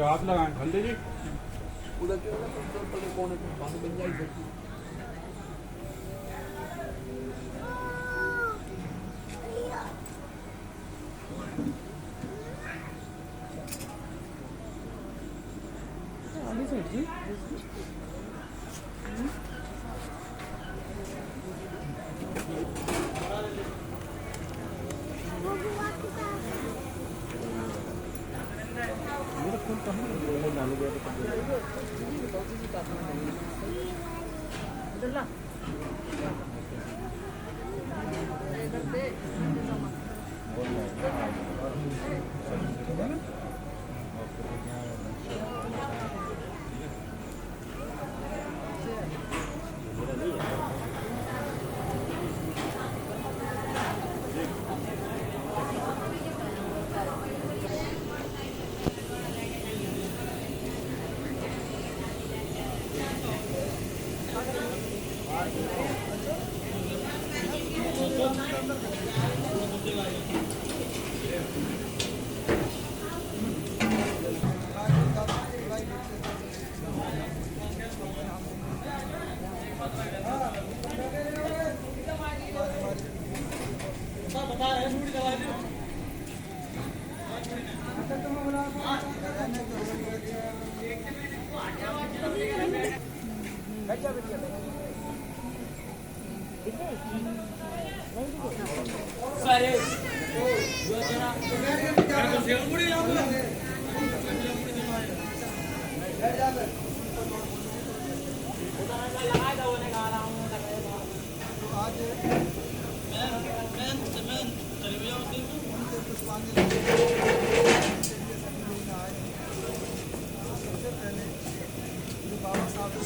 हाथ लगाएं खंडे जी उधर के पहले कोने पे पानी बन जाएगी आगे साइड जी मेरा फोन कहाँ है डाल गया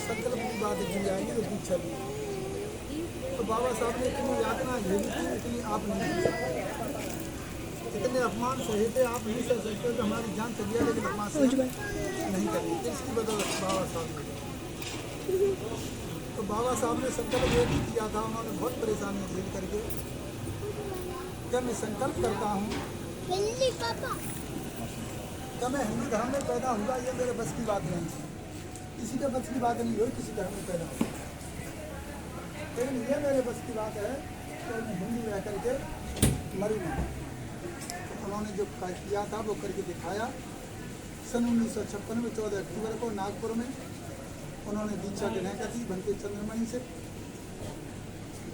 संकल्प की बात की जाएगी तो दीक्षा दी तो बाबा साहब ने इतनी यातना झेली थी इतनी आप नहीं झेल सकते, इतने अपमान सहे थे आप नहीं सह सकते तो हमारी जान चली जाए लेकिन अपमान नहीं करेंगे तो इसकी बदौलत बाबा साहब ने तो बाबा साहब ने संकल्प ये भी किया था उन्होंने बहुत परेशानियाँ झेल करके जब मैं संकल्प करता हूँ जब मैं हिंदू धर्म में पैदा हुआ ये मेरे बस की बात नहीं है, किसी के बस की बात नहीं हुई किसी धर्म में पैदा हुआ, लेकिन ये मेरे बस की बात है कि मैं हिंदू रह करके मरी नहीं। उन्होंने जो किया था वो करके दिखाया। सन 1956 में 14 अक्टूबर को नागपुर में उन्होंने दीक्षा ग्रहण कर दी बनते चंद्रमणि से।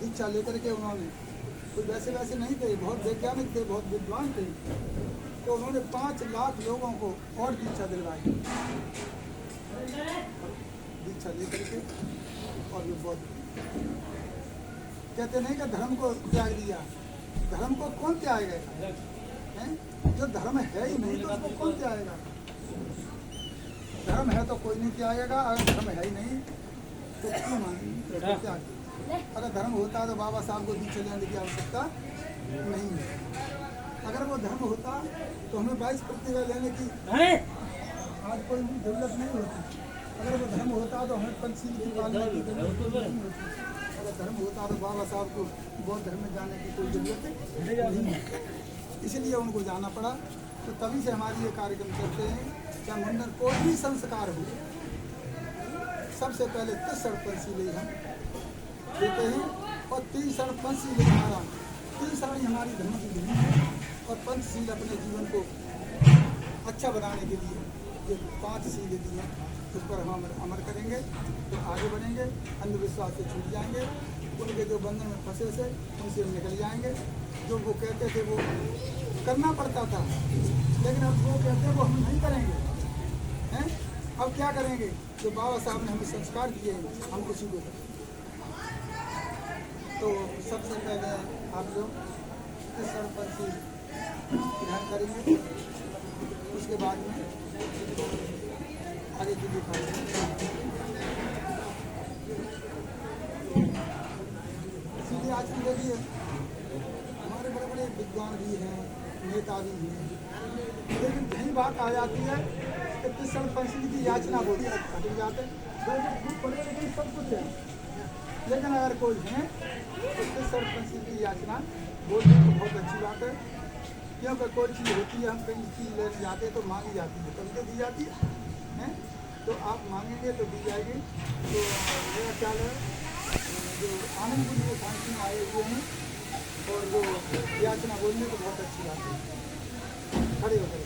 दीक्षा लेकर के उन्होंने कोई वैसे नहीं थे, बहुत वैज्ञानिक थे, बहुत विद्वान थे, तो उन्होंने 5 लाख लोगों को और दीक्षा दिलवाई दीक्षा लेकर के। और ये बहुत कहते नहीं कि धर्म को त्याग दिया, धर्म को कौन त्यागेगा हैं? जो धर्म है ही नहीं तो उसको कौन त्यागेगा? धर्म है तो कोई नहीं त्यागेगा, अगर धर्म है ही नहीं तो क्यों मानेंगे त्याग? अगर धर्म होता तो बाबा साहब को दीक्षा लेने की आवश्यकता नहीं है। अगर वो धर्म होता तो हमें 22 प्रतिभा लेने की आज कोई जरूरत नहीं होती। अगर वो धर्म होता तो हमें पंचशील की पालना की जरूरत नहीं होती। अगर धर्म होता तो बाबा साहब को बौद्ध धर्म में जाने की कोई जरूरत नहीं है, इसलिए उनको जाना पड़ा। तो तभी से हमारी ये कार्यक्रम चलते हैं, चाहे मंडल कोई भी संस्कार हो, सबसे पहले 3 पंचशील हम देते हैं और 3 पंचशील हमारा 3 शरण हमारी धर्म की विधि है और पंचशील अपने जीवन को अच्छा बनाने के लिए जो 5 शील दी हैं उस पर हम अमल करेंगे तो आगे बढ़ेंगे, अंधविश्वास से छूट जाएंगे, उनके जो बंधन में फंसे से उनसे हम निकल जाएंगे। जो वो कहते थे वो करना पड़ता था, लेकिन अब वो कहते वो हम नहीं करेंगे हैं। अब क्या करेंगे? जो बाबा साहब ने हमें संस्कार दिए हैं हम उसी को करेंगे। तो सबसे पहले आप लोग सर पर से ध्यान करेंगे, उसके बाद में आगे की दिखाएंगे। इसलिए आज की देखिए हमारे बड़े बड़े विद्वान भी हैं, नेता भी हैं, लेकिन यही बात आ जाती है कि कृष्ण पंचमी की याचना बोली हट जाते पढ़े लिखे सब कुछ है, लेकिन अगर कोई है तो कृष्ण पंचमी की याचना बोलने तो बहुत अच्छी बात है। क्योंकि कोई चीज़ होती है, हम कहीं चीज़ लेने जाते हैं तो मांगी जाती है, कभी तो दी जाती है? तो आप मांगेंगे तो दी जाएगी। तो मेरा ख्याल है जो आनंदपुर के शांति में आए हुए हैं और वो याचना बोलने को बहुत अच्छी बात है। खड़े होकर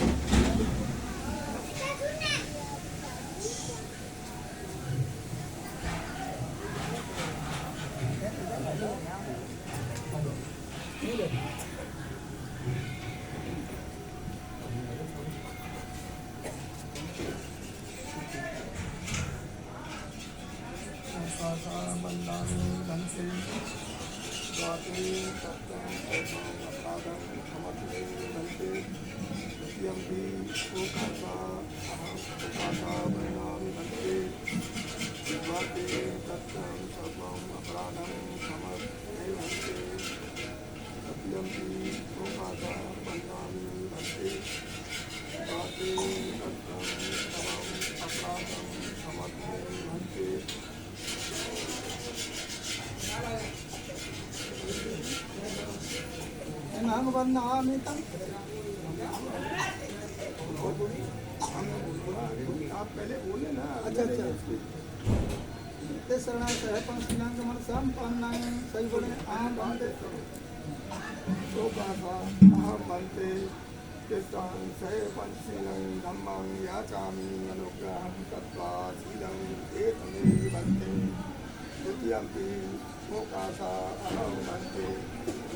हम वंदामि तम। आप पहले बोले ना। अच्छा अच्छा। ते शरणा सह पंचीलंग मन संपन्न। सही बोले। आम बांधे तो बाबा अहम बनते कृष्ण सह पंचीलंग धम्मं याचामि अनुग्रहं तत्वा शीलं एतमेव बनते द्वितीयंपि मोकासा अहम बनते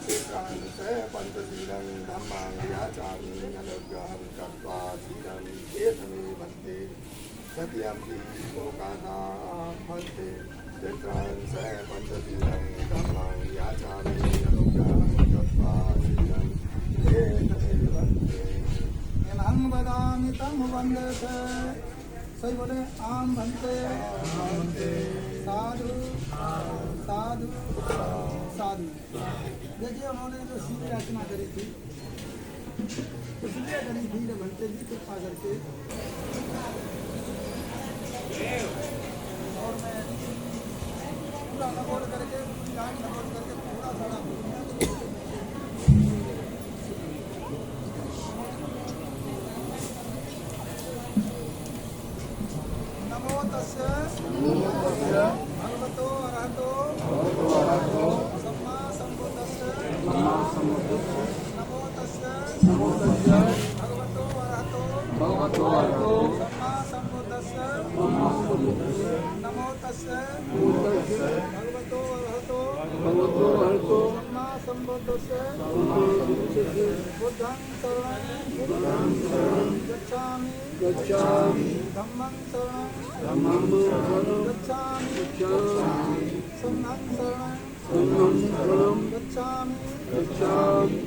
कृष्ण सह पंचशीलं धम्मं याचामि अनुग्रहं तत्वा शीलं एतमेव बनते तृतीयंपि मोकासा अहम बनते कृष्ण सह पंचशीलं धम्मं याचामि अनुग्रहं तत्वा शीलं एतमेव बनते। हम वदामि तम वंदते। सही बोले। आम बनते साधु साधु साधु। देखिए उन्होंने जो सीधी रचना करी थी इसलिए करी थी जब बनते जी कृपा करके। और मैं पूरा नमोद करके नमोद करके पूरा सारा नमो तस्य भगवतो अरहतो सम्मा संबुद्धस्य नमो तस्य भगवतो अरहतो सम्मा संबुद्धस्य नमो तस्य भगवतो अरहतो सम्मा संबुद्धस्य बुद्धं शरणं गच्छामि धम्मं शरणं गच्छामि संघं शरणं गच्छामि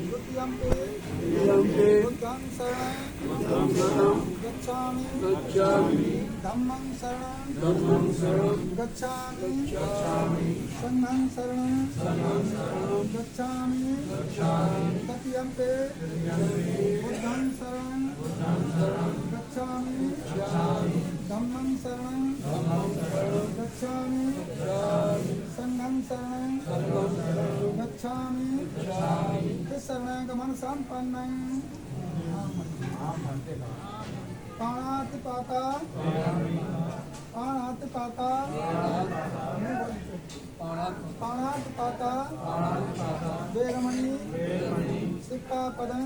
द्वितीयंपि बुद्धं शरणं गच्छामि धम्मं शरणं गच्छामि संघं शरणं गच्छामि तृतीयंपि बुद्धं शरणं गच्छामि धम्मं शरणं गच्छामि संघं शरणं गच्छामि शरणगमन संपन्नं पाणातिपाता वेरमणि सिक्खापदं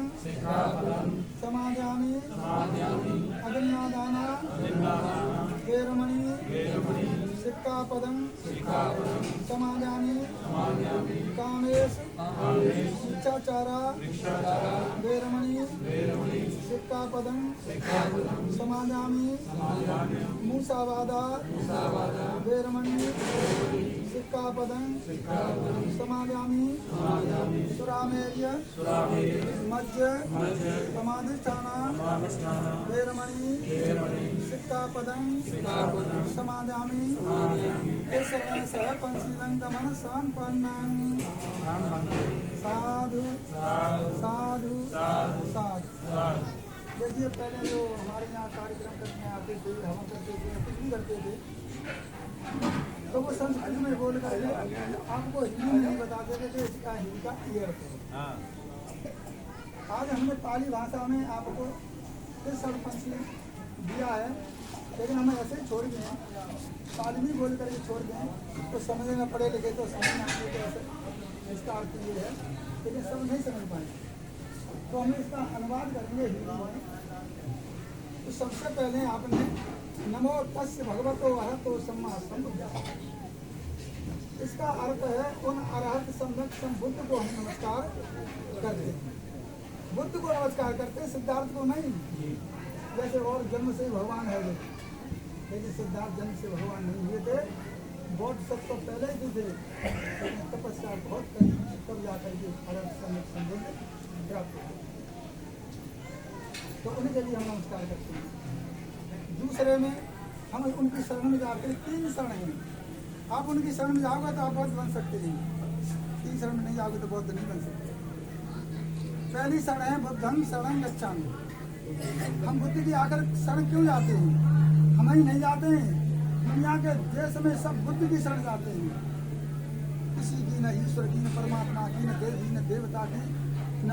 समादयामि अग्न्यादाना वेरमणि सिक्खापदं समादयामि कामेश मिथ्याचारा वेरमणि सिक्खापदं समादयामि मूसावादा वेरमणि सिक्खापदं समादयामि सुरामेर्य मज्ज समाधिष्ठाना वेरमणि सिक्खापदं समादयामि सह पंचीलं गमन संपन्नं साधु साधु साधु। देखिए पहले जो हमारे यहाँ कार्यक्रम करने आते थे, हवन करते थे, कुछ भी करते थे, तो वो संस्कृत में बोल कर आपको हिंदी में नहीं बताते थे कि इसका हिंदी का ये अर्थ है। आज हमने पाली भाषा में आपको फिर सरपंच ने दिया है, लेकिन हम ऐसे छोड़ दिए हैं, पालवी बोल करके छोड़ दें तो समझने में पढ़े लिखे तो समझ में आएंगे तो ऐसे इसका अर्थ ये है, लेकिन सब नहीं समझ पाएंगे तो हमें इसका अनुवाद करेंगे हिंदी में। तो सबसे पहले आपने नमो तस्य भगवतो अरहतो सम्मा संबुद्धः, इसका अर्थ है उन अरहत सम्यक संबुद्ध को हम नमस्कार करते हैं। बुद्ध को नमस्कार करते हैं, सिद्धार्थ को नहीं। जैसे और जन्म से भगवान है, लेकिन सिद्धार्थ जन्म से भगवान नहीं हुए थे, बहुत सबको पहले ही थे, लेकिन तपस्या बहुत करी तब जाकर के अरहत सम्यक संबुद्ध प्राप्त हुए। तो उनके लिए हम नमस्कार करते हैं। दूसरे में हम उनकी शरण में जाते हैं, 3 शरण हैं। आप उनकी शरण में जाओगे तो आप बौद्ध बन सकते हैं, 3 शरण में नहीं जाओगे तो बौद्ध नहीं बन सकते। पहली शरण है बुद्धं शरणं गच्छामि, हम बुद्ध की आकर शरण क्यों जाते हैं? हम ही नहीं जाते हैं, दुनिया के देश में सब बुद्ध की शरण जाते हैं। किसी की न ईश्वर की, न परमात्मा की, न देव की, न देवता की, न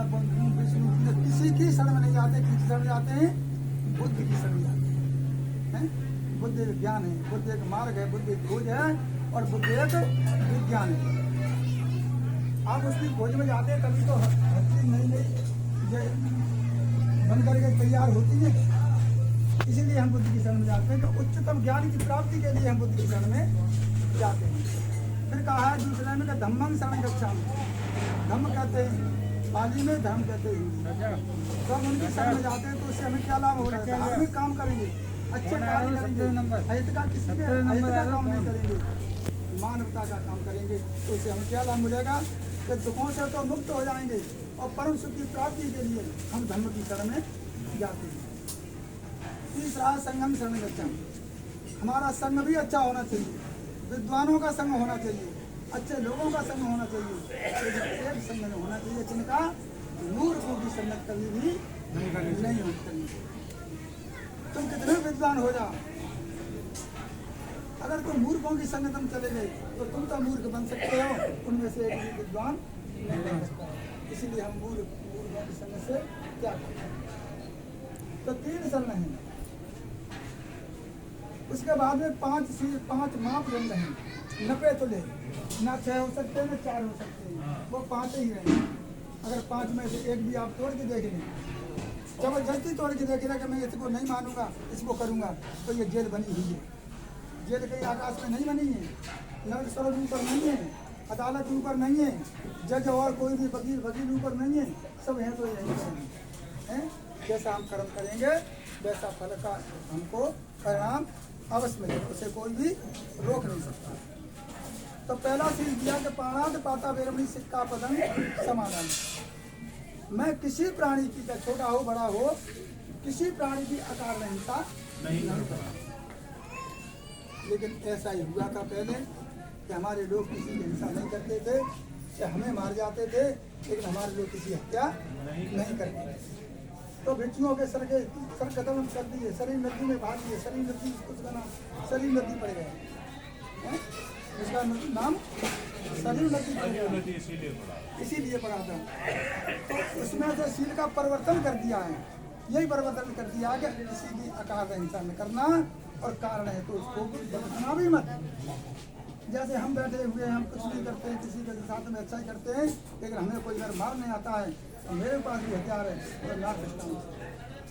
विष्णु की, न किसी की शरण में नहीं जाते। किसकी शरण जाते हैं? बुद्ध की शरण जाते हैं। बुद्ध एक ज्ञान है, बुद्ध एक मार्ग है, बुद्ध एक खोज है और बुद्ध एक विज्ञान है। आप उसकी खोज में जाते हैं तभी तो हर चीज नई बन करके तैयार होती है। इसीलिए हम बुद्ध की शरण में जाते हैं कि उच्चतम ज्ञान की प्राप्ति के लिए हम बुद्ध की शरण में जाते हैं। फिर कहा है दूसरे में धम्मं शरणं गच्छामि, धम्म कहते हैं पाली में, धर्म कहते हैं। तो हम उनकी शरण में जाते हैं तो उससे हमें क्या लाभ हो रहा है? धार्मिक काम करेंगे, अच्छे कार्य करेंगे, अहित का किसी के अहित का काम नहीं करेंगे, मानवता का काम करेंगे। तो उससे हमें क्या लाभ मिलेगा कि दुखों से तो मुक्त हो जाएंगे और परम सुख की प्राप्ति के लिए हम धर्म की शरण में जाते हैं। तीसरा संगम शरण गच्छामि, हमारा संग भी अच्छा होना चाहिए, विद्वानों का संग होना चाहिए, अच्छे लोगों का संग होना चाहिए, लेकिन एक संग में होना चाहिए जिनका मूर्खों की संगत कभी भी नहीं होनी। तुम कितने विद्वान हो जाओ, अगर तुम मूर्खों की संगत में चले गए तो तुम तो मूर्ख बन सकते हो, उनमें से एक भी विद्वान नहीं बन सकता। इसीलिए हम मूर्खों की संगत से क्या करें? तो 3 शरण हैं। उसके बाद में 5 मापदंड हैं। 90 तुले, ना 6 हो सकते हैं, ना 4 हो सकते हैं, वो 5 ही रहेंगे। अगर 5 में से एक भी आप तोड़ के देख लें, जबरदस्ती तोड़ के देख लें कि मैं इसको नहीं मानूंगा, इसको करूंगा, तो ये जेल बनी हुई है। जेल कहीं आकाश में नहीं बनी है, नरक स्वर्ग ऊपर नहीं है, अदालत ऊपर नहीं है, जज और कोई भी वकील ऊपर नहीं है, सब है तो यही है। जैसा हम कर्म करेंगे वैसा फल का हमको परिणाम अवश्य मिलेगा, उसे कोई भी रोक नहीं सकता। तो पहला चीज दिया कि प्राणाद पाता वेरमणि सिक्का पदम समाधान। मैं किसी प्राणी की, छोटा हो बड़ा हो, किसी प्राणी की अकार अहिंसा नहीं करता। लेकिन ऐसा ही हुआ था पहले कि हमारे लोग किसी की हिंसा नहीं करते थे, कि हमें मार जाते थे, लेकिन हमारे लोग किसी हत्या नहीं करते थे। तो भिक्षुओं के सर कदम कर दिए, शरीर नदी में भाग दिए, शरीर नदी उसका नाम शरीर नदी पड़ गया, उसका नाम शरीर नदी पड़ गया, इसीलिए पड़ा था। तो उसमें से शील का परिवर्तन कर दिया है, यही परिवर्तन कर दिया कि किसी की अकार हिंसा न करना, और कारण है तो उसको बदलना भी मत। जैसे हम बैठे हुए हम कुछ नहीं करते हैं, किसी के साथ में अच्छा ही करते हैं, लेकिन हमें कोई अगर मारने आता है तो मेरे पास भी हथियार है तो मार सकता हूँ,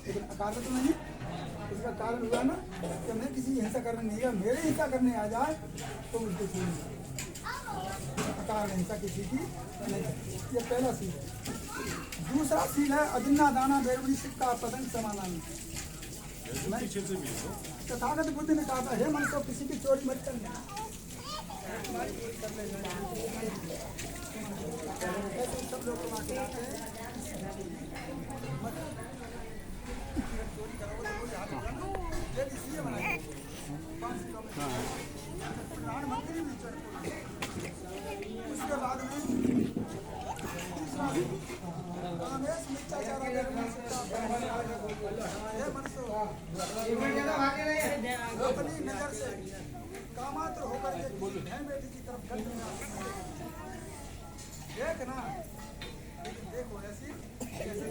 लेकिन अकार तो नहीं। इसका कारण हुआ ना कि मैं किसी की हिंसा करने नहीं है, मेरे हिंसा करने आ जाए तो उसको छूट अकार हिंसा किसी की नहीं। ये पहला सील है। दूसरा सील है अदिन्ना दाना बेरबड़ी सिक्का पतंग समाना। तथागत बुद्ध ने कहा था, हे मनुष्य किसी की चोरी मत करना। सब लोग चोरी करोगे इसलिए बनाए 5 किलोमीटर प्रधानमंत्री भी चोरी। उसके बाद में अपनी नजर से कामातुर होकर के बहन बेटी की तरफ देखना, लेकिन देखो ऐसी जैसी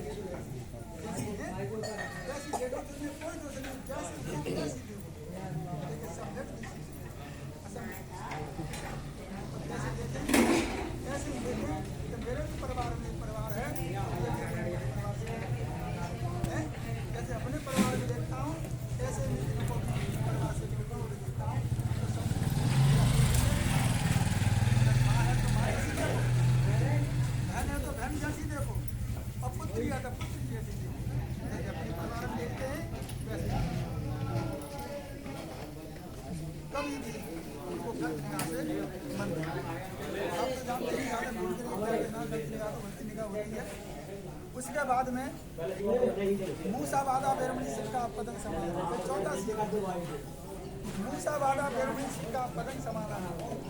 देखो तुमने कोई दोष नहीं, जैसी देखो वैसी देखो, लेकिन सब्जेक्ट असल जैसे देखें ऐसे ही देखें कि मेरे भी परिवार में एक परिवार है, जैसे अपने परिवार में देखता हूँ ऐसे ही इनको परिवार से देखता हूँ। बहन है तो बहन जैसी देखो, और पुत्री है तो पुत्री जैसी देखो, जैसे अपने परिवार में देखते हैं वैसे कभी भी उनको गलत निगाह से मन नहीं। आप तो जानते हैं ज़्यादा बोल के नहीं देना, गलत निगाह तो गलती निगाह होती है। उसके बाद में मूसा वादा बेरमणी सिक्का पतंग समाना, चौथा सीखा मूसा वादा बेरमणी सिक्का पतंग समाना।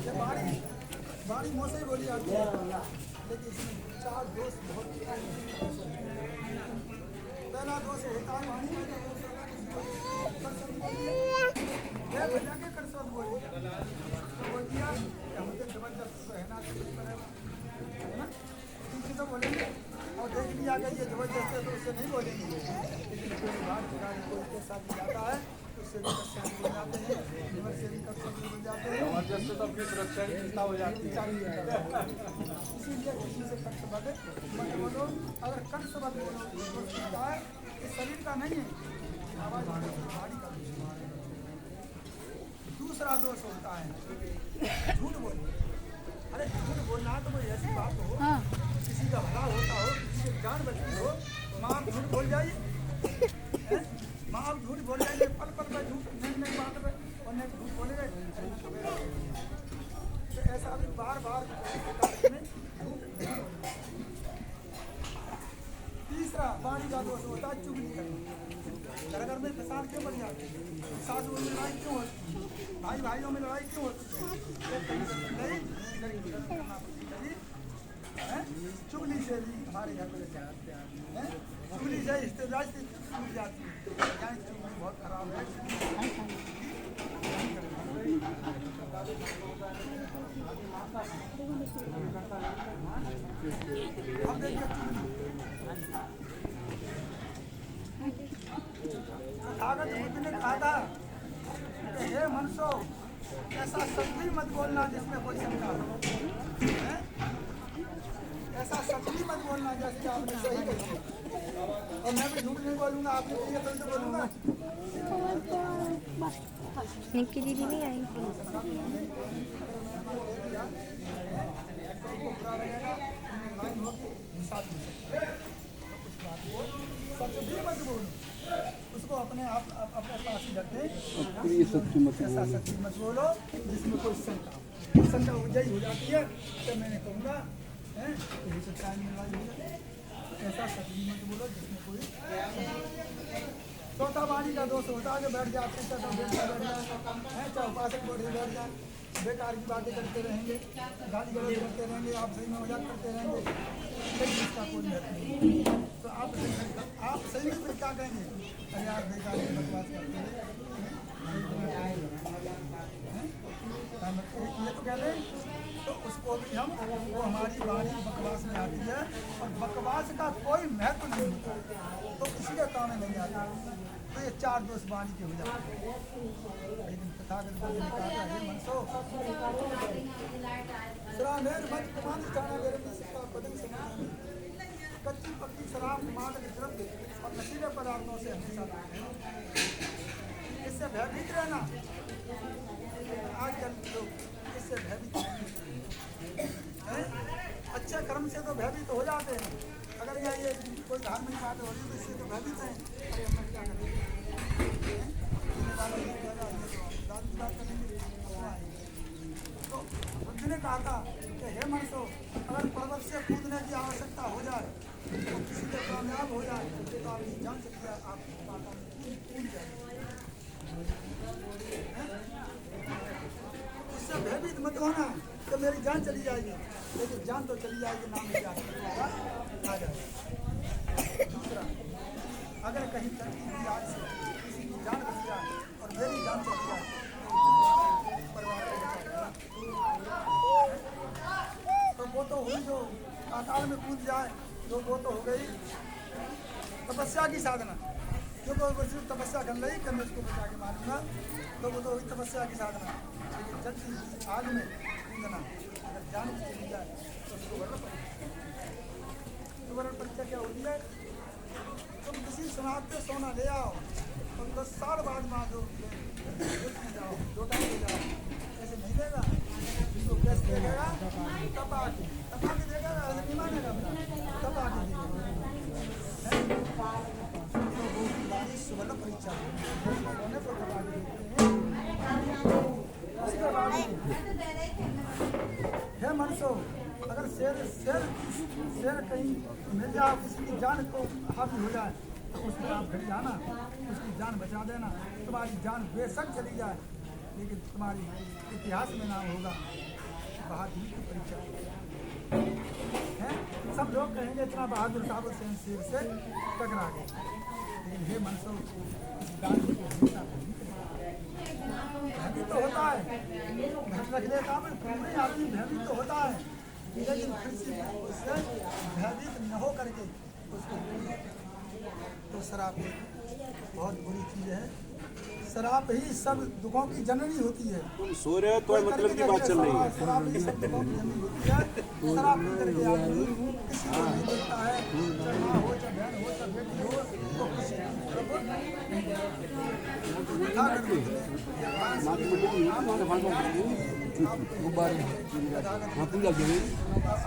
ये वाणी मुँह से ही बोली जाती है, लेकिन इसमें 4 दोष बहुत। पहला दोष होता है वाणी में भैया के करसों बोली बोल दिया हम तो जबरदस्त रहना है ना, ठीक तो बोलेंगे और देख लिया कि ये जबरदस्त है तो उससे नहीं बोलेंगे, लेकिन कोई बात कोई के साथ जाता है उससे भी कक्षा बन जाते हैं, जीवन से भी कक्षा बन जाते हैं, जबरदस्त तो अपनी सुरक्षा की चिंता हो जाती है। इसीलिए किसी से कष्टबद्ध मत बोलो। अगर कष्टबद्ध बोलो तो होता है कि शरीर का नहीं है, आवाज गाड़ी का। दूसरा दोष होता है झूठ बोलना। अरे झूठ बोलना तो कोई ऐसी बात हो, किसी का भला होता हो, किसी की जान बचती हो, माँ आप झूठ बोल जाइए, माँ आप झूठ बोल जाइए, पल पल में झूठ, नहीं बात में और नहीं झूठ बोले गए। तो ऐसा भी बार बार में। तीसरा वाणी का दोष होता है चुगली करना। घर में फसाद क्यों बढ़ जाती है, सासू में लड़ाई क्यों होती है, भाई भाइयों में लड़ाई क्यों होती है, चुगली से भी हमारे घर में चुगली से रिश्तेदार से टूट जाती है। यानी चुगली बहुत खराब है। अब देखिए तथागत बुद्ध ने कहा था कि हे मनुष्यो ऐसा सच भी मत बोलना जिसमें कोई शंका हो, ऐसा सच भी मत बोलना जैसे कि आपने सही कहा, और मैं भी झूठ नहीं बोलूँगा, आपने कही तो बोलूँगा। निक्की दीदी नहीं आई। सच भी मत बोलो, उसको अपने आप अपने पास ही रखें। ऐसा सच मत बोलो जिसमें कोई शंका उपजाई हो जाती है, तो मैंने कहूँगा ऐसा सच मत बोलो जिसमें कोई। चौथा वाणी का दोष होता है जो बैठ जाते हैं, चाहे उपासक बोर्ड में बैठ जाए, बेकार की बातें करते रहेंगे, गाली गलौज करते रहेंगे, आप सही में मजाक करते रहेंगे, लेकिन इसका कोई महत्व नहीं। तो आप सही में फिर क्या कहेंगे, अरे आप बेकार की बकवास करते हैं, ये तो कहते हैं। तो उसको भी हम, वो हमारी वाणी बकवास में आती है, और बकवास का कोई महत्व नहीं होता, तो किसी के काम में नहीं आता। तो ये 4 दोष वाणी के हो जाते हैं। लेकिन तथागत बुद्ध ने कहा था, हे मनसो श्रामेर मत कमांड जाना मेरे में सिक्का पतंग समाना। कच्ची पक्की शराब, मादक द्रव्य और नशीले पदार्थों से हमेशा इससे भयभीत रहना। आजकल लोग इससे भयभीत हैं, अच्छे कर्म से तो भयभीत हो जाते हैं, अगर ये कोई धार्मिक बात हो रही है तो इससे तो भयभीत हैं। अरे हम क्या करेंगे, तो बुद्ध ने कहा था कि हे मनुष्यों अगर पर्वत से कूदने की आवश्यकता हो जाए तो किसी के कामयाब हो जाए तो आप जान सकते हैं आप कूद जाए। इससे भयभीत मत होना तो मेरी जान चली जाएगी, लेकिन जान तो चली जाएगी, नाम नहीं आ जाए। दूसरा, अगर कहीं चलती हुई आग से किसी की जान बच जाए और मेरी जान चली जाए, परिवार को बचा, तो वो तो हुई जो पाताल में कूद जाए, तो वो तो हो गई तपस्या की साधना। क्योंकि वो सिर्फ तपस्या कर रही कि मैं उसको बचा के मारूंगा, तो वो तो हुई तपस्या की साधना। लेकिन जब की आग में कूदना अगर जान की चली जाए तो उसको वर्ण परीक्षा। तो वर्ण परीक्षा क्या होती है? तुम किसी सुनाग पे सोना ले आओ और 10 साल बाद वहाँ जो जाओ लौटा ले जाओ, ऐसे नहीं देगा। तो कैसे देगा? तपा के देगा, ऐसे नहीं मानेगा, तपा के देगा। तो वो सुवर्ण परीक्षा है मनसो। अगर शेर कहीं मिल जाए, किसी की जान को हावी हो जाए तो उसमें आप घट जाना, उसकी जान बचा देना। तुम्हारी जान बेशक चली जाए लेकिन तुम्हारी इतिहास में नाम होगा बहादुरी की परीक्षा है। सब लोग कहेंगे इतना बहादुर था वो शेर से टकरा गए। लेकिन हे मनसो, भयभीत तो होता है, घर रख लेता है, पूरे आदमी भयभीत तो होता है, लेकिन फिर से उससे भयभीत न हो करके उसको तो शराब बहुत बुरी चीज़ है। शराब ही सब दुखों की जननी होती है। सो रहे हो तो मतलब की बात चल रही है। शराब ही सब दुखों की जननी होती है। शराब पी करके आदमी किसी को नहीं देखता है, चाहे माँ हो, चाहे बहन हो, चाहे बेटी हो, तो किसी की तरफ नहीं देखता।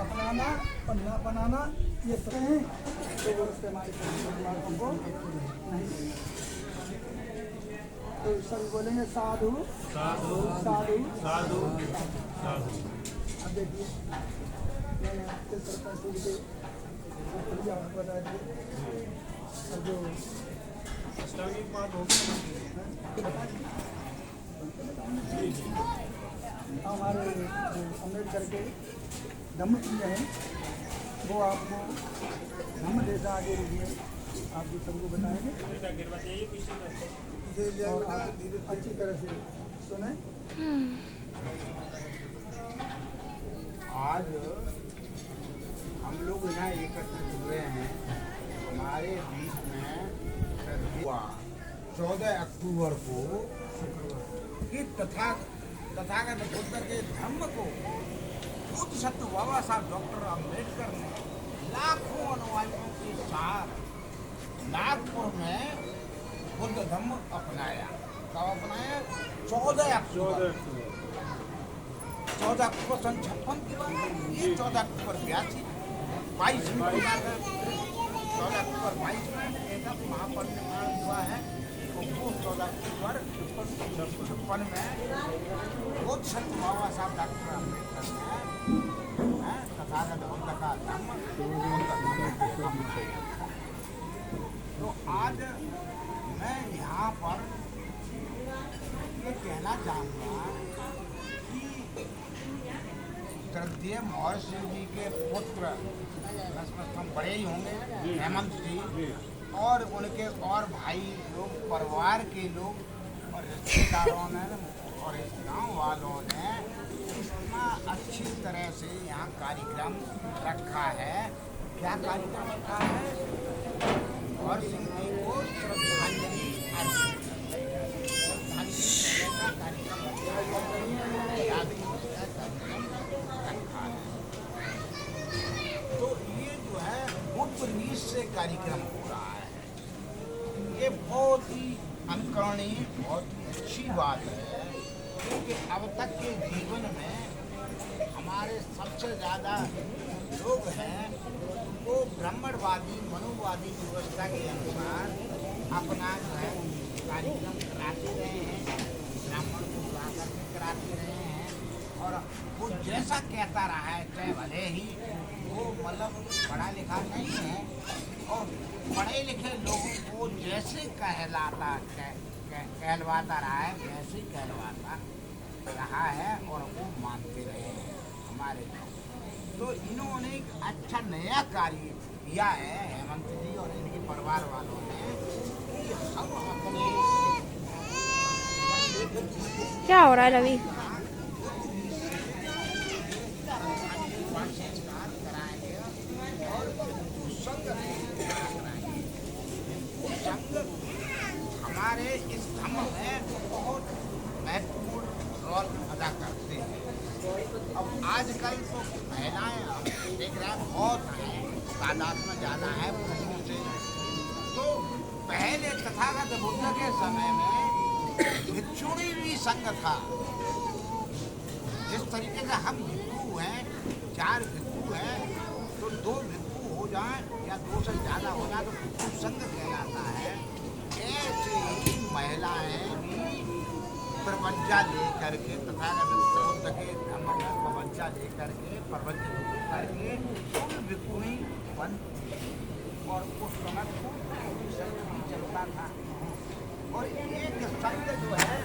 अपनाना पन्ना बनाना ये सब हैं तो वो उसके हमारे दिमागों को नहीं। तो सभी बोलेंगे साधु साधु साधु साधु साधु। अब देखिए मैंने आपके सरकार से बता दिए। अब जो अष्टांगिक मार्ग हो हमारे अम्बेडकर के धम्म प्रिय हैं, वो आपको धम्म देता आगे लिए आपको सबको बताएंगे और आप अच्छी तरह से सुने। आज हम लोग यहाँ एकत्रित हुए हैं। हमारे बीच में हुआ 14 अक्टूबर को कि तथागत बुद्ध के धम्म को खुद सत्य बाबा साहब डॉक्टर अम्बेडकर ने लाखों अनुयायियों के साथ नागपुर में बुद्ध धम्म अपनाया। कब अपनाया? 14 अक्टूबर सन 56 की बात है। ये 14 अक्टूबर 22 में 14 अक्टूबर 22 में एक महापरिनिर्वाण हुआ है। वो 14 अक्टूबर 56 में बहुत संत बाबा साहब डॉक्टर अम्बेडकर ने तथागत बुद्ध का धम्म तो आज मैं यहाँ पर ये कहना चाहूँगा कि श्रद्धेय महर्षि जी के पुत्र हम बड़े ही होंगे हेमंत जी और उनके और भाई लोग, परिवार के लोग और रिश्तेदारों ने और इस गाँव वालों ने इतना अच्छी तरह से यहाँ कार्यक्रम रखा है। क्या कार्यक्रम रखा है? और सिंह जी को श्रद्धांजलि अर्पित का कार्यक्रम रखा है। तो ये जो है गुप्त से कार्यक्रम हो रहा है। ये बहुत ही अनुकरणीय, बहुत ही अच्छी बात है क्योंकि अब तक के जीवन में हमारे सबसे ज़्यादा लोग हैं वो ब्राह्मणवादी मनोवादी व्यवस्था के अनुसार अपना जो है कार्यक्रम कराते रहे हैं, ब्राह्मण को बुलाकर के कराते रहे हैं और वो जैसा कहता रहा है, चाहे भले ही वो मतलब पढ़ा लिखा नहीं है और पढ़े लिखे लोगों को जैसे कहलवाता रहा है वैसे ही कहलवाता रहा है और वो मानते रहे हैं हमारे लोग। तो इन्होंने एक अच्छा नया कार्य किया है हेमंत जी और इनके परिवार वालों ने कि सब अपने क्या हो रहा है रवि? संस्कार कराएंगे और बहुत हैं, तादाद में ज़्यादा है पृथ्वी से। तो पहले तथागत बुद्ध के समय में भिक्षुणी भी संघ था। जिस तरीके से हम भिक्षु हैं, 4 भिक्षु हैं, तो 2 भिक्षु हो जाए या 2 से ज़्यादा हो जाए तो भिक्षु संघ कहलाता है। ऐसे ही महिलाएं भी प्रवज्जा लेकर के तथागत बुद्ध के धर्म का प्रवज्जा लेकर के प्रवज्जा लेकर के उन भिक्षुणी बन, और उस समय संघ भी चलता था। और एक संघ जो है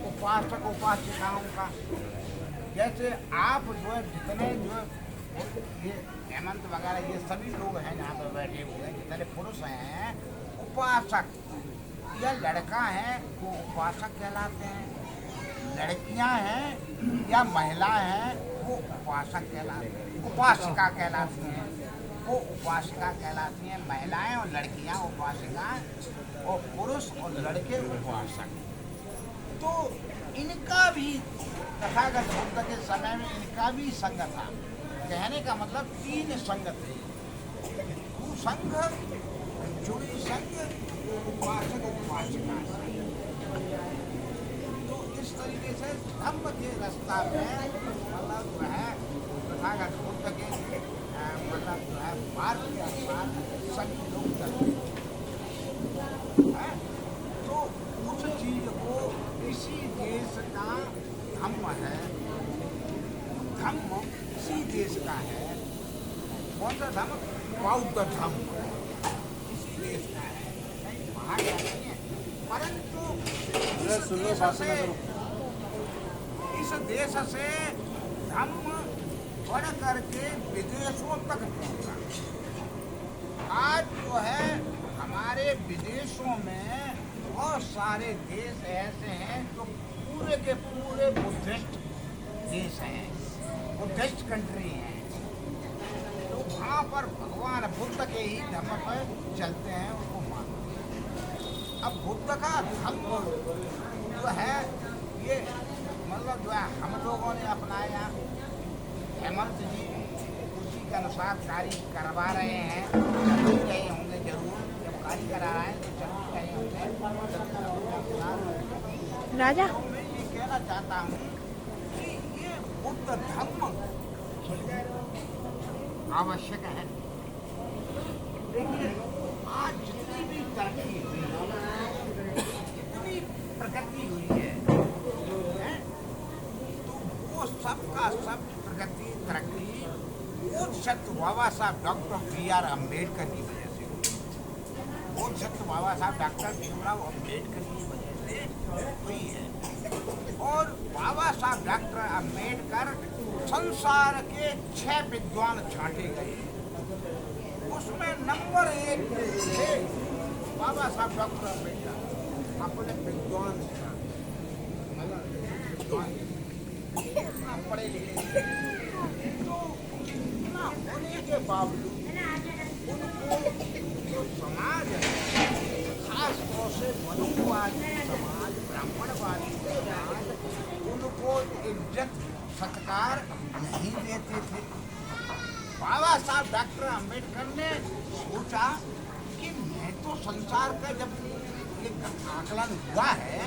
उपासक उपासिकाओं का, जैसे आप जो है जितने जो ये हेमंत वगैरह ये सभी लोग हैं यहाँ पर बैठे हुए, जितने पुरुष हैं उपासक, या लड़का है वो उपासक कहलाते हैं, लड़कियां हैं या महिला हैं वो उपासक कहलाते हैं, उपासिका कहलाती हैं, वो उपासिका कहलाती हैं। महिलाएं और लड़कियां उपासिका और पुरुष और लड़के उपासक। तो इनका भी तथागत बुद्ध के समय में इनका भी संघ था। कहने का मतलब 3 संघ थे, संघ, जुड़ी संघ, उपासक उपासिका। तो इस तरीके से धम्म के रास्ता में मतलब जो है तथागत बुद्ध के मतलब जो है मार्ग के अनुसार सभी लोग चलते हैं। तो उस चीज को इसी देश का धम्म है, धम्म इसी देश का है। कौन सा धम्म? बौद्ध धम्म इसी देश का है, कहीं बाहर का नहीं है। परंतु इस देश से धम्म बढ़ करके विदेशों तक पहुंचा। आज जो है हमारे विदेशों में बहुत सारे देश ऐसे हैं जो पूरे के पूरे बुद्धिस्ट देश हैं, बुद्धिस्ट कंट्री हैं। तो वहाँ पर भगवान बुद्ध के ही धर्म पर चलते हैं, उनको मानते हैं। अब बुद्ध का धर्म जो है ये मतलब जो है हम लोगों ने अपनाया। हेमंत जी उसी के अनुसार कार्य करवा रहे हैं, चल ही रहे होंगे जरूर। जब कार्य करा रहे हैं तो चल ही रहे होंगे। राजा तो मैं ये कहना चाहता हूँ कि ये बुद्ध धर्म आवश्यक है। देखिए आज जितनी भी तरक्की हुई, जितनी प्रगति हुई है, तो वो सबका सब प्रगति तरक्की वो सत्य बाबा साहब डॉक्टर B.R. अम्बेडकर की वजह से हुई। वो सत्य बाबा साहब डॉक्टर भीमराव अम्बेडकर की वजह से हुई है। और बाबा साहब डॉक्टर अम्बेडकर संसार के 6 विद्वान छांटे गए, उसमें नंबर 1 थे बाबा साहब डॉक्टर अम्बेडकर। अपने विद्वान पढ़े लिखे, तो इतना होने के बावजूद उनको जो समाज है, खास तौर से मनुवादी समाज, ब्राह्मणवादी समाज, उनको इज्जत सत्कार नहीं देते थे। बाबा साहब डॉक्टर अम्बेडकर ने सोचा कि मैं तो संसार का जब ये आकलन हुआ है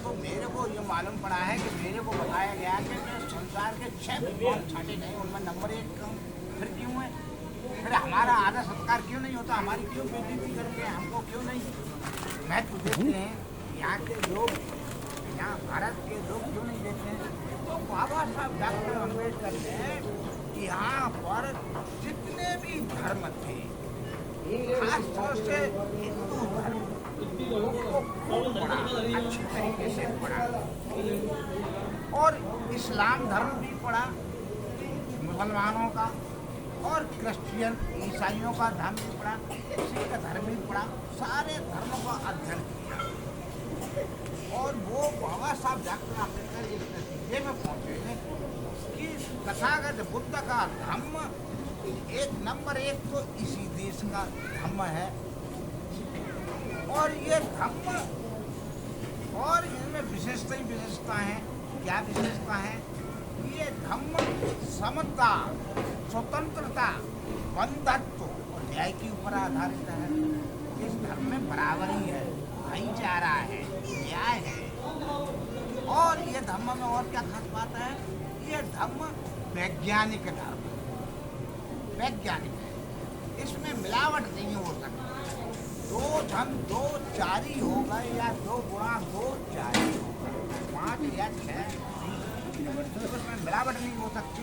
तो मेरे को ये मालूम पड़ा है कि मेरे को बताया गया कि मैं संसार के 6 विद्वान छाटे नहीं, उनमें नंबर 1 कम। फिर क्यों है? फिर हमारा आदर सत्कार क्यों नहीं होता? हमारी क्यों बेइज्जती करते हैं? हमको क्यों नहीं महत्व देते हैं? यहाँ के लोग, यहाँ भारत के लोग क्यों नहीं देते हैं? तो बाबा साहब डॉक्टर अम्बेडकर ने यहाँ पर जितने भी धर्म थे, खासतौर से हिंदू धर्म, उनको खूब पढ़ा, अच्छी तरीके से पढ़ा। और इस्लाम धर्म भी पढ़ा, मुसलमानों का, और क्रिश्चियन ईसाइयों का धर्म भी पढ़ा, सिख का धर्म भी पढ़ा, सारे धर्मों का अध्ययन किया। और वो बाबा साहब डॉक्टर अम्बेडकर इस नतीजे में पहुँचे कि तथागत बुद्ध का धर्म नंबर 1 तो इसी देश का धर्म है। और ये धर्म, और इनमें विशेषता ही विशेषता है। क्या विशेषता है? ये धर्म समता, स्वतंत्रता बंधत्व न्याय के ऊपर आधारित है। इस धर्म में बराबरी है, भाईचारा है, न्याय है। और ये धर्म में और क्या खास बात है, ये धर्म वैज्ञानिक धर्म, वैज्ञानिक है। इसमें मिलावट नहीं हो सकती। 2 धन 2 4 ही हो गए या 2 गुणा 2 4 ही हो गए, 5 या 6, इसमें मिलावट नहीं हो सकती।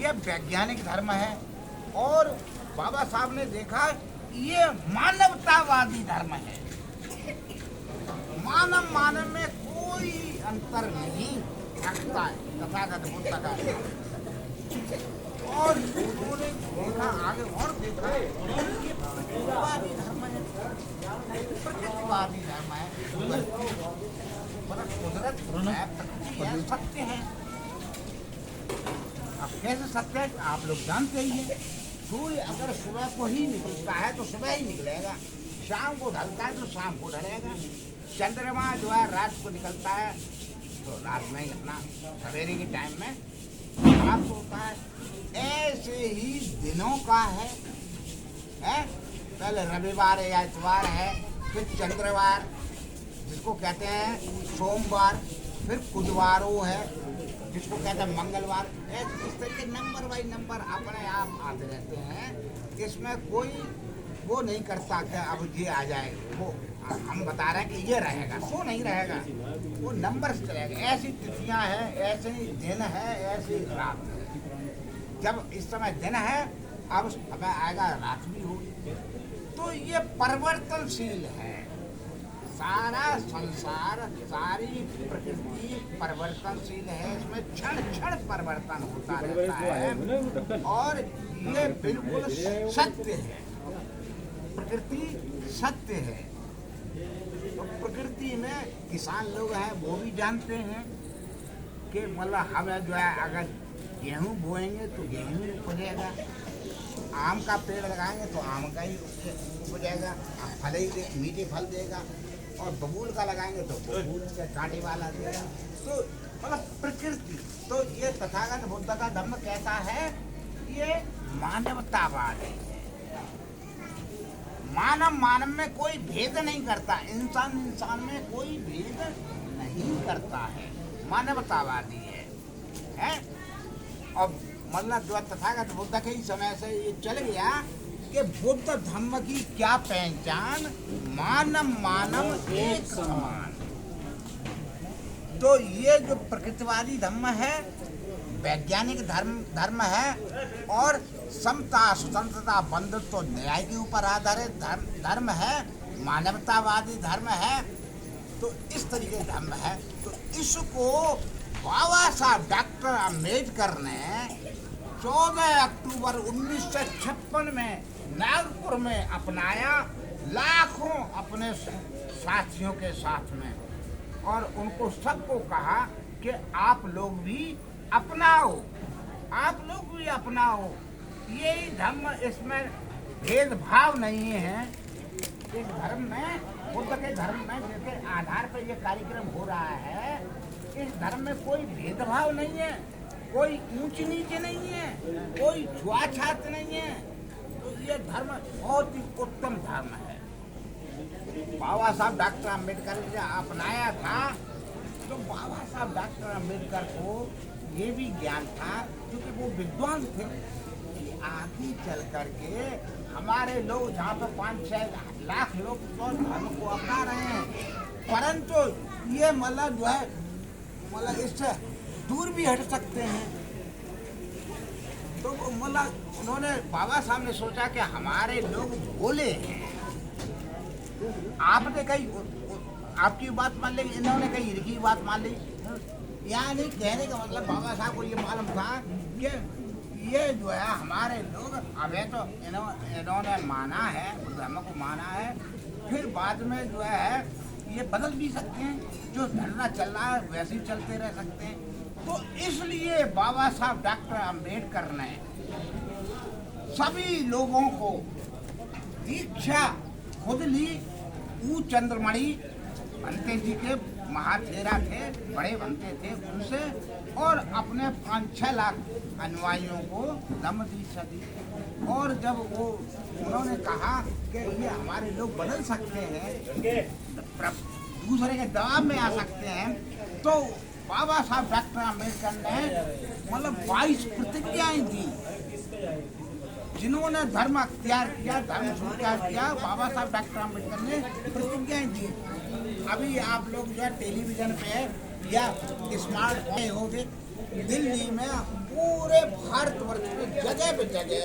ये वैज्ञानिक धर्म है। और बाबा साहब ने देखा ये मानवतावादी धर्म है। मानव में कोई अंतर नहीं रखता है तथागत बुद्ध का। और उन्होंने देखा आगे और देखा ये प्रकृतिवादी धर्म है, प्रकृतिवादी धर्म है। कुदरत है, प्रकृति है, सत्य है। अब कैसे सत्य है आप लोग जानते ही हैं। सूर्य अगर सुबह को ही निकलता है तो सुबह ही निकलेगा, शाम को ढलता है तो शाम को ढलेगा। चंद्रमा जो है रात को निकलता है तो रात में ही अपना सवेरे के टाइम में समाप्त होता है। ऐसे ही दिनों का है? पहले रविवार या इतवार है, फिर चंद्रवार जिसको कहते हैं सोमवार, फिर बुधवारों है जिसको कहते हैं मंगलवार। इस तरह के नंबर बाई नंबर अपने आप आते रहते हैं। इसमें कोई वो नहीं करता कि अब ये आ जाए, वो हम बता रहे हैं कि ये रहेगा, सो नहीं रहेगा, वो नंबर से चलेगा। ऐसी तिथियां हैं, ऐसे ही दिन है, ऐसी रात है। जब इस समय दिन है, अब समय आएगा रात भी होगी। तो ये परिवर्तनशील है। सारा संसार, सारी प्रकृति परिवर्तनशील है। इसमें क्षण क्षण परिवर्तन होता रहता है। और ये बिल्कुल सत्य है, प्रकृति सत्य है। तो प्रकृति में किसान लोग हैं वो भी जानते हैं कि मतलब हमें जो है अगर गेहूँ बोएंगे तो गेहूँ उपजेगा, आम का पेड़ लगाएंगे तो आम का ही उपजेगा, फल ही मीठे फल देगा। और बबूल का लगाएंगे तो बबूल का कांटे वाला देगा। तो मतलब प्रकृति। तो ये तथागत बुद्ध का धर्म कैसा है? ये मानवतावादी है। मानव में कोई भेद नहीं करता, इंसान में कोई भेद नहीं करता है, मानवतावादी है? और मतलब जो तथागत बुद्ध के ही समय से ये चल गया कि बुद्ध धर्म की क्या पहचान, मानव एक समान। तो ये जो प्रकृतिवादी धर्म है, वैज्ञानिक धर्म है, और समता, स्वतंत्रता, बंधुत्व, न्याय के ऊपर आधारित धर्म है, मानवतावादी धर्म है। तो इस तरीके का धर्म है। तो इसको बाबा साहब डॉक्टर अम्बेडकर ने 14 अक्टूबर 1956 में नागपुर में अपनाया, लाखों अपने साथियों के साथ में। और उनको सबको कहा कि आप लोग भी अपनाओ, आप लोग भी अपनाओ। यही धर्म, इसमें भेदभाव नहीं है। इस धर्म में, बुद्ध के धर्म में जिसके आधार पर यह कार्यक्रम हो रहा है, इस धर्म में कोई भेदभाव नहीं है, कोई ऊंच नीच नहीं है, कोई छुआछात नहीं है। तो ये धर्म बहुत ही उत्तम धर्म है। बाबा साहब डॉक्टर अम्बेडकर ने अपनाया था, तो बाबा साहब डॉक्टर अम्बेडकर को ये भी ज्ञान था, क्योंकि वो विद्वान थे, कि आगे चल करके हमारे लोग जहाँ पर 5-6 लाख लोग तो धर्म को अपना रहे हैं, परंतु ये मतलब जो है मतलब इससे दूर भी हट सकते हैं। तो मतलब उन्होंने, बाबा साहब ने सोचा कि हमारे लोग भोले हैं। आपने कही आपकी बात मान ली, इन्होंने कही इनकी बात मान ली। यानी कहने का मतलब बाबा साहब को ये मालूम था कि ये जो है हमारे लोग, अभी तो इन्होंने माना है, धर्म को माना है, फिर बाद में जो है ये बदल भी सकते हैं। जो धरना चल रहा है वैसे ही चलते रह सकते हैं। तो इसलिए बाबा साहब डॉक्टर अम्बेडकर ने सभी लोगों को दीक्षा खुद ली। चंद्रमणि बनते जी के महाथेरा थे, बड़े बनते थे उनसे, और अपने 5-6 लाख अनुयायियों को धम्म दीक्षा दी। और जब वो उन्होंने कहा कि ये हमारे लोग बदल सकते हैं, दूसरे के दबाव में आ सकते हैं, तो बाबा साहब डॉक्टर अम्बेडकर ने मतलब 22 प्रतिज्ञाएं दी। जिन्होंने धर्म अख्तियार किया, धर्म स्वीकार किया, बाबा साहब डॉक्टर अम्बेडकर ने प्रतिज्ञाएं दी। अभी आप लोग जो है टेलीविजन पे या स्मार्टफोन होंगे, दिल्ली में पूरे भारतवर्ष में जगह पे जगह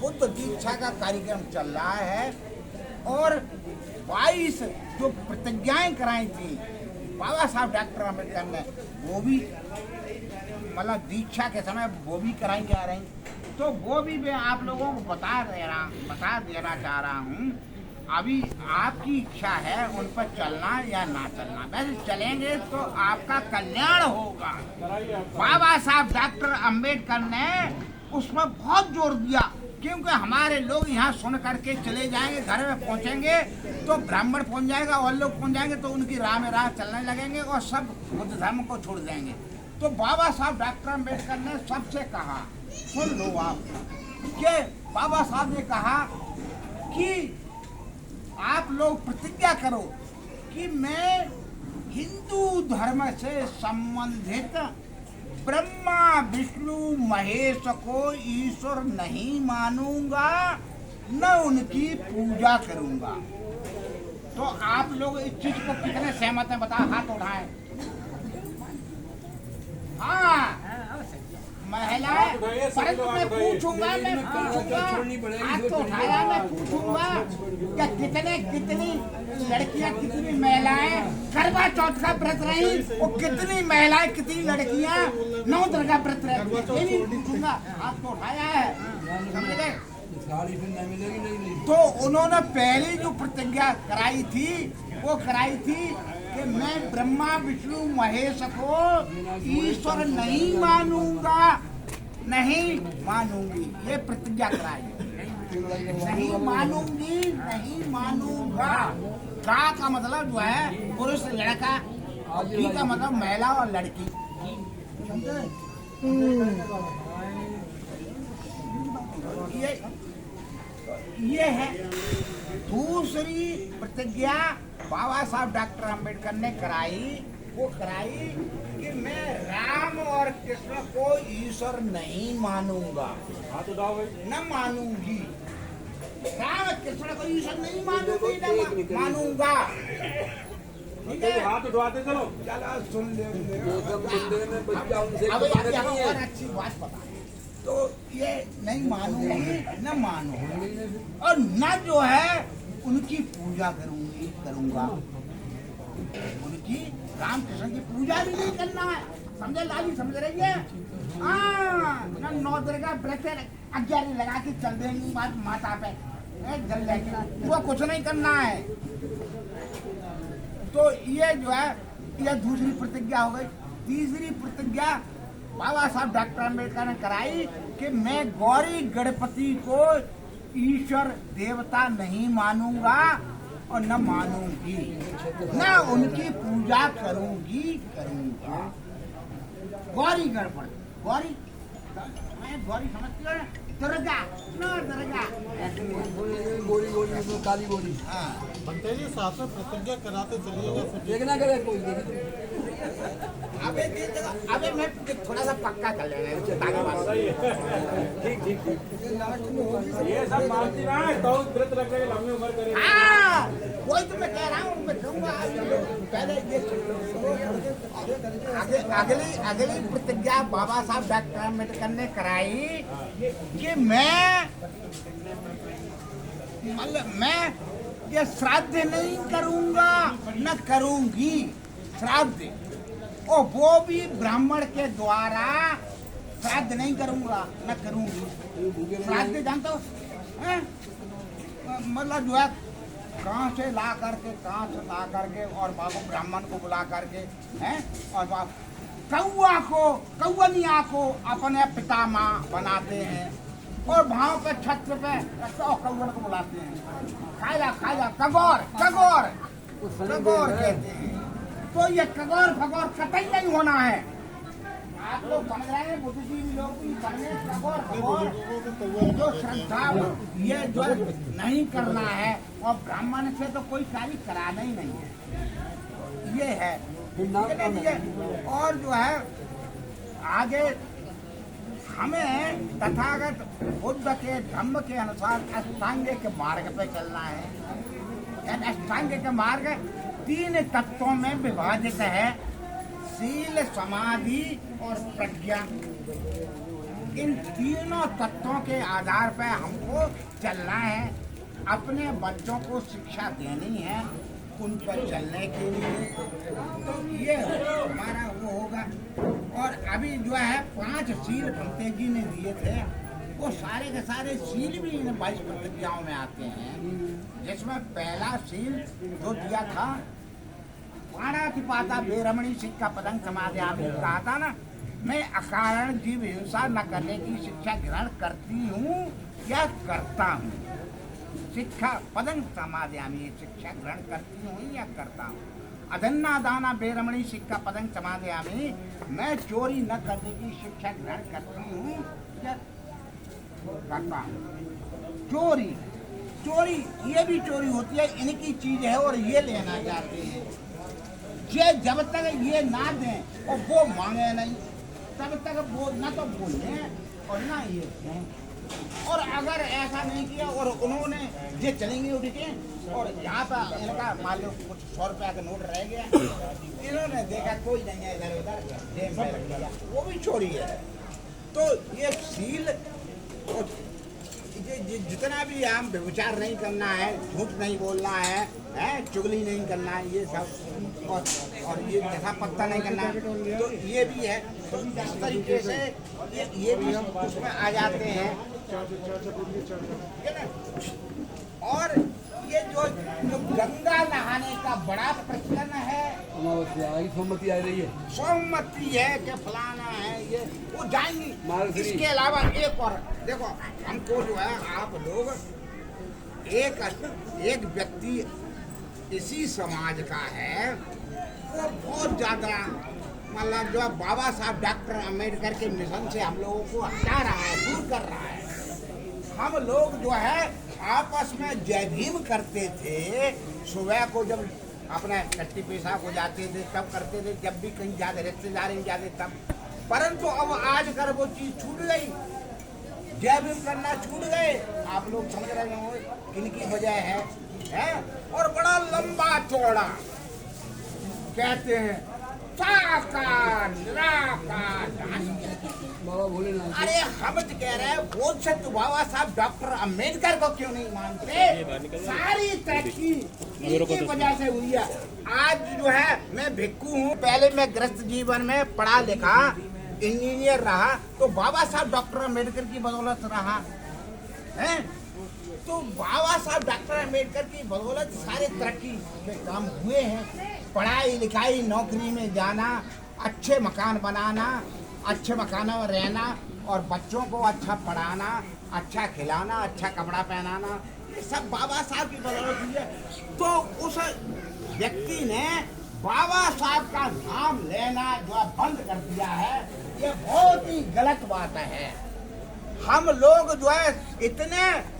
बुद्ध दीक्षा का कार्यक्रम चल रहा है। और 22 जो प्रतिज्ञाएं कराई थी बाबा साहब डॉक्टर अम्बेडकर ने, वो भी मतलब दीक्षा के समय वो भी कराई जा रही। तो वो भी मैं आप लोगों को बता देना चाह रहा हूँ। अभी आपकी इच्छा है उन पर चलना या ना चलना, वैसे चलेंगे तो आपका कल्याण होगा। बाबा साहब डॉक्टर अम्बेडकर ने उसमें बहुत जोर दिया, क्योंकि हमारे लोग यहाँ सुन करके चले जाएंगे, घर में पहुँचेंगे तो ब्राह्मण पहुँच जाएगा और लोग पहुँच जाएंगे तो उनकी राह में राह चलने लगेंगे और सब बुद्ध धर्म को छोड़ देंगे। तो बाबा साहब डॉक्टर अम्बेडकर ने सबसे कहा, सुन लो आप, कि बाबा साहब ने कहा कि आप लोग प्रतिज्ञा करो कि मैं हिंदू धर्म से संबंधित ब्रह्मा विष्णु महेश को ईश्वर नहीं मानूंगा, न उनकी पूजा करूंगा। तो आप लोग इस चीज को कितने सहमत हैं, बताओ, हाथ उठाएं। हाँ, महिलाएं, परंतु मैं पूछूंगा, हाथ तो उठाया, मैं पूछूंगा क्या कितनी लड़कियां, कितनी महिलाएं करवा चौथ का व्रत रही, और कितनी महिलाएं, कितनी लड़कियां 9 दिन का व्रत रही, ये भी पूछूंगा। हाथ तो उठाया है, समझ गए? तो उन्होंने पहली जो प्रतिज्ञा कराई थी वो कराई थी कि मैं ब्रह्मा विष्णु महेश को ईश्वर नहीं मानूंगा, नहीं मानूंगी, ये प्रतिज्ञा कराई। नहीं मानूंगी, नहीं मानूंगा। का का मतलब जो है पुरुष लड़का, और की का मतलब महिला और लड़की। ये है दूसरी प्रतिज्ञा बाबा साहब डॉक्टर अम्बेडकर ने कराई। वो कराई कि मैं राम और कृष्ण को ईश्वर नहीं मानूंगा, न मानूंगी। राम कृष्ण को ईश्वर नहीं मानूंगी, न मानूंगा। ठीक है, हाथ उठवाते चलो। चलो सुन ले। अब और अच्छी बात बता, तो ये नहीं मानूंगी, न मानूंगी, और न जो है उनकी पूजा करूंगा। उनकी रामकृष्ण की पूजा भी नहीं करना है, समझे लाली, समझ रही है? हाँ, 9 दिन का व्रत 11 लगा के चल देंगी माता पे जल लेके, वो कुछ नहीं करना है। तो ये जो है ये दूसरी प्रतिज्ञा हो गई। तीसरी प्रतिज्ञा बाबा साहब डॉक्टर अम्बेडकर ने कराई कि मैं गौरी गणपति को ईश्वर देवता नहीं मानूंगा और न मानूंगी, न उनकी पूजा करूंगा। गौरी गणपति, गौरी समझती हो ना? दुर्गा, न दुर्गा, गोरी गोरी तो काली गोरी। हाँ, बनते जी साथ में प्रतिज्ञा कराते चलिएगा। देखना करे कोई अबे मैं थोड़ा सा पक्का कर लेना। ठीक। ये सब मानती ना तो व्रत रख के लंबी उम्र करेंगे। हाँ, वही तो मैं कह रहा हूँ। मैं कहूँगा पहले ये अगली प्रतिज्ञा बाबा साहब डॉक्टर अम्बेडकर ने कराई कि मैं ये श्राद्ध नहीं करूँगा, न करूँगी श्राद्ध, और वो भी ब्राह्मण के द्वारा श्राद्ध नहीं करूँगा, न करूँगी। श्राद्ध जानते हो? मतलब जो है कहाँ से ला करके और बाबू ब्राह्मण को बुला करके हैं, और कौवनिया को अपने पिता माँ बनाते हैं, और भाव के छत्र पे कौवन को बुलाते हैं। खाया कगौर कहते हैं। तो ये कगौर फगौर कतई नहीं होना है। आप लोग समझ रहे हैं, बुद्धिजीवी लोग भी समझे, कगौर फगौर जो श्रद्धा ये जो नहीं करना है, और ब्राह्मण से तो कोई कार्य कराना ही नहीं है, ये है। और जो है आगे हमें तथागत बुद्ध के धम्म के अनुसार अष्टांग के मार्ग पे चलना है। अष्टांग के मार्ग 3 तत्वों में विभाजित है, शील, समाधि और प्रज्ञा। इन तीनों तत्वों के आधार पर हमको चलना है। अपने बच्चों को शिक्षा देनी है उन पर चलने के लिए, तो ये हमारा वो होगा। और अभी जो है 5 शील भंते जी ने दिए थे, वो सारे के सारे शील भी इन 22 प्रतिज्ञाओं में आते हैं, जिसमें पहला शील जो दिया था, पाणातिपाता बेरमणी सिक्का पतंग समाधियामी, कहा था ना, मैं अकारण जीव हिंसा न करने की शिक्षा ग्रहण करती हूँ या करता हूँ। शिक्षा पदंग समाधियामी, शिक्षा ग्रहण करती हूँ या करता हूँ। अधन्ना दाना बेरमणी सिक्का पदंग समाधियामी, मैं चोरी न करने की शिक्षा ग्रहण करती हूँ या करता हूँ। चोरी ये भी चोरी होती है, इनकी चीज है और ये लेना चाहते हैं। ये जब तक ये ना दें और वो मांगे नहीं, तब तक वो ना तो बोले और ना ये दें। और अगर ऐसा नहीं किया और उन्होंने ये चलेंगे उठ के, और यहाँ पर इनका मान लो कुछ 100 रुपया का नोट रह गया, इन्होंने देखा कोई नहीं है इधर उधर, जेब में रख लिया, वो भी चोरी है। तो ये शील और ये जितना भी हम व्यभिचार नहीं करना है, झूठ नहीं बोलना है, चुगली नहीं करना है, ये सब, और ये जैसा पत्ता नहीं करना है, तो ये भी है। तो इस तरीके से ये भी उसमें आ जाते हैं, ठीक है ना। और ये जो गंगा नहाने का बड़ा प्रचलन है, सोमवती आ रही है, सोमवती है कि फलाना है, ये वो जाएंगी। इसके अलावा एक और देखो, हमको जो है आप लोग एक व्यक्ति इसी समाज का है, वो बहुत ज्यादा मतलब जो है बाबा साहब डॉक्टर अम्बेडकर के मिशन से हम लोगों को हटा रहा है, दूर कर रहा है। हम लोग जो है आपस में जय भीम करते थे, सुबह को जब अपने कट्टी पेशा को जाते थे तब करते थे, जब भी कहीं जाते रिश्तेदार जाते तब। परंतु अब आजकल वो चीज छूट गई, जय भीम करना छूट गए। आप लोग समझ रहे हो किनकी वजह है? और बड़ा लंबा चौड़ा कहते हैं साकार निराकार बाबा बोले ना। अरे हम तो कह रहे हैं वो सत्य बाबा साहब डॉक्टर अम्बेडकर को क्यों नहीं मानते? सारी तरक्की इनकी वजह से हुई है। आज जो है मैं भिक्खू हूँ, पहले मैं गृहस्थ जीवन में पढ़ा लिखा इंजीनियर रहा, तो बाबा साहब डॉक्टर अम्बेडकर की बदौलत रहा है। तो बाबा साहब डॉक्टर अम्बेडकर की बदौलत सारे तरक्की के काम हुए हैं। पढ़ाई लिखाई, नौकरी में जाना, अच्छे मकान बनाना, अच्छे मकानों में रहना, और बच्चों को अच्छा पढ़ाना, अच्छा खिलाना, अच्छा कपड़ा पहनाना, ये सब बाबा साहब की बदौलत हुई है। तो उस व्यक्ति ने बाबा साहब का नाम लेना जो है बंद कर दिया है, ये बहुत ही गलत बात है। हम लोग जो है इतने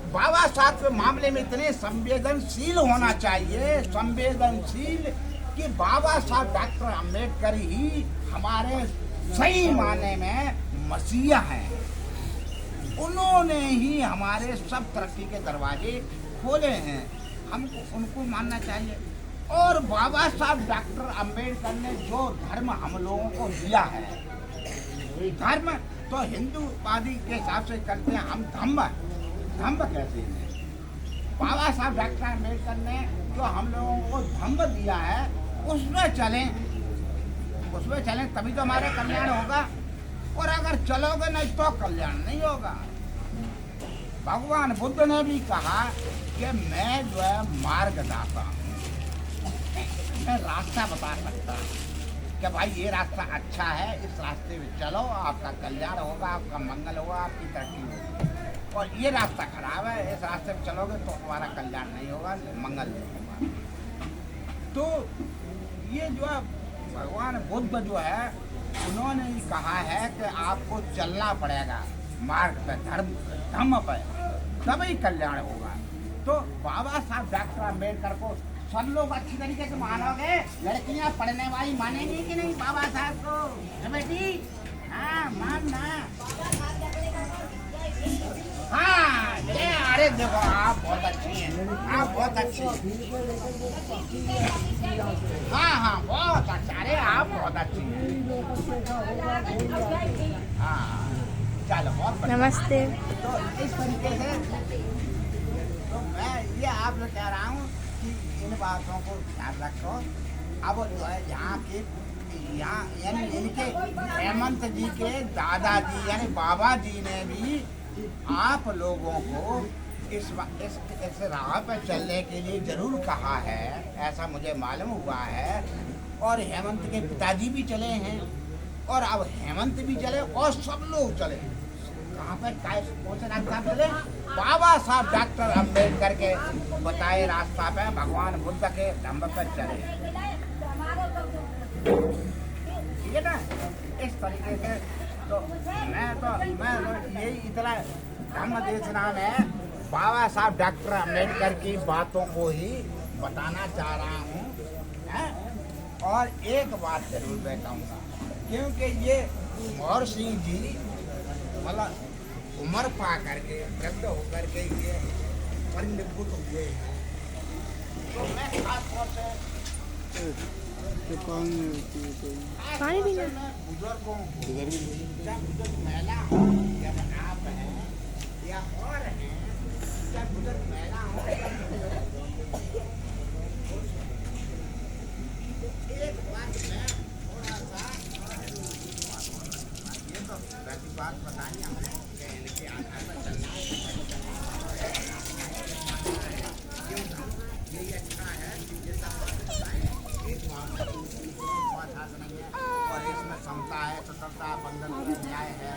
बाबा साहब के मामले में इतने संवेदनशील होना चाहिए, संवेदनशील कि बाबा साहब डॉक्टर अम्बेडकर ही हमारे सही माने में मसीहा हैं। उन्होंने ही हमारे सब तरक्की के दरवाजे खोले हैं, हमको उनको मानना चाहिए। और बाबा साहब डॉक्टर अम्बेडकर ने जो धर्म हम लोगों को दिया है, धर्म तो हिंदूवादी के हिसाब से करते हैं हम, धम्म कहते हैं। बाबा साहब डॉक्टर अम्बेडकर ने जो हम लोगों को धम्म दिया है, उसमें चलें तभी तो हमारा कल्याण होगा। और अगर चलोगे नहीं तो कल्याण नहीं होगा। भगवान बुद्ध ने भी कहा कि मैं जो है मार्गदाता हूँ, मैं रास्ता बता सकता हूँ कि भाई ये रास्ता अच्छा है, इस रास्ते में चलो, आपका कल्याण होगा, आपका मंगल होगा, आपकी तरक्की होगी। और ये रास्ता खराब है, इस रास्ते में चलोगे तो तुम्हारा कल्याण नहीं होगा, मंगल नहीं होगा। तो ये जो है भगवान बुद्ध जो है उन्होंने ही कहा है कि आपको चलना पड़ेगा मार्ग पे, धर्म पे, तभी कल्याण होगा। तो बाबा साहब डॉक्टर अम्बेडकर को सब लोग अच्छी तरीके से मानोगे? लड़कियां पढ़ने वाली मानेंगी कि नहीं बाबा साहब को? है बेटी? हाँ मानना। हाँ ये अरे देखो आप बहुत अच्छी हैं, आप बहुत अच्छी हैं। हाँ हाँ बहुत अच्छा, अरे आप बहुत अच्छी हैं। हाँ चलो बहुत बढ़िया। नमस्ते। तो इस तरीके से तो मैं ये आपसे कह रहा हूँ कि इन बातों को ध्यान रखो। अब जो है यहाँ के यानी इनके हेमंत जी के दादाजी यानी बाबा जी ने भी आप लोगों को इस राह पर चलने के लिए जरूर कहा है, ऐसा मुझे मालूम हुआ है। और हेमंत के पिताजी भी चले हैं और अब हेमंत भी चले और सब लोग चले। कहाँ पर कौन से रास्ता चले? बाबा साहब डॉक्टर अम्बेडकर के बताए रास्ता पे, भगवान बुद्ध के धम्म पर चले। ठीक है ना? इस तरीके से तो मैं यही इतना धम्म देशना में बाबा साहब डॉक्टर अम्बेडकर की बातों को ही बताना चाह रहा हूँ। और एक बात जरूर मैं कहूँगा, क्योंकि ये मोहर सिंह जी मतलब उम्र पा करके वृद्ध होकर के ये परिनिभूत हुए हैं। तो मैं खास तौर से पानी पीना। बुजुर्गों को, चाहे बुजुर्ग महिला हो या आप हैं या और हैं, चाहे बुजुर्ग महिला हो, एक बात मैं थोड़ा सा ये तो वैसी बात बताई हमने कि इनके आधार पर चलना है, ये अच्छा है, ये सब एक बात नहीं है। और इसमें समता है, स्वतंत्रता, बंधन, न्याय है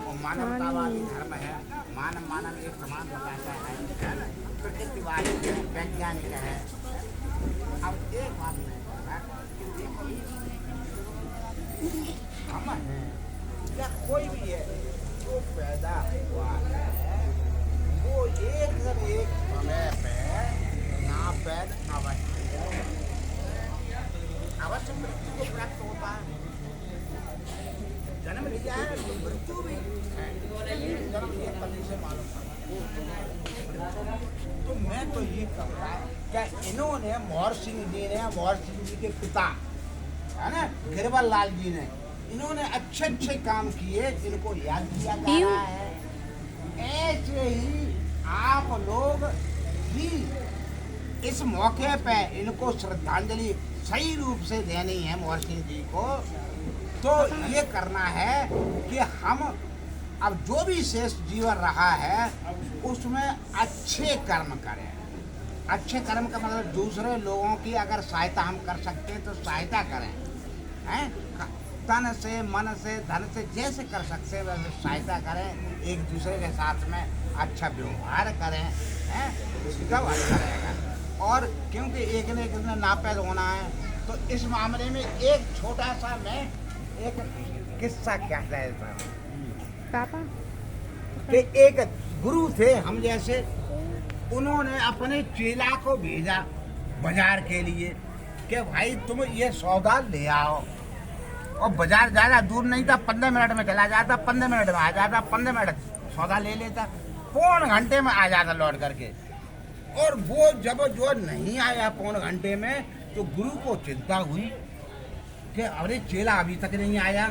और मानवतावादी धर्म है। मानव एक समान बताता है ना, प्रकृतिवादी है, वैज्ञानिक है। अब एक बात नहीं हम हैं या कोई भी है जो पैदा हुआ है वो एक समय पे यहाँ पर अवश्य मृत्यु को प्राप्त होता है। जन्म लिया है तो मृत्यु भी है, जन्म ये कभी से मालूम था। तो मैं तो ये कहूँगा क्या इन्होंने मोहर सिंह जी के पिता है ना गिरवर लाल जी ने, इन्होंने अच्छे काम किए, इनको याद किया जा रहा है। ऐसे ही आप लोग भी इस मौके पे इनको श्रद्धांजलि सही रूप से देनी है मोहर सिंह जी को। तो ये करना है कि हम अब जो भी शेष जीवन रहा है उसमें अच्छे कर्म करें। अच्छे कर्म का मतलब दूसरे लोगों की अगर सहायता हम कर सकते हैं तो सहायता करें, हैं? तन से, मन से, धन से, जैसे कर सकते हैं वैसे सहायता करें। एक दूसरे के साथ में अच्छा व्यवहार करें, हैं? सब अच्छा रहेगा। और क्योंकि एक ने एक दिन नापैद होना है तो इस मामले में एक छोटा सा मैं एक किस्सा कहता है पापा कि एक गुरु थे हम जैसे, उन्होंने अपने चेला को भेजा बाजार के लिए कि भाई तुम ये सौदा ले आओ। और बाजार ज़्यादा दूर नहीं था, 15 मिनट में चला जाता, 15 मिनट में आ जाता, 15 मिनट सौदा ले लेता, पौन घंटे में आ जाता लौट करके। और वो जब जो नहीं आया पौन घंटे में तो गुरु को चिंता हुई कि अरे चेला अभी तक नहीं आया।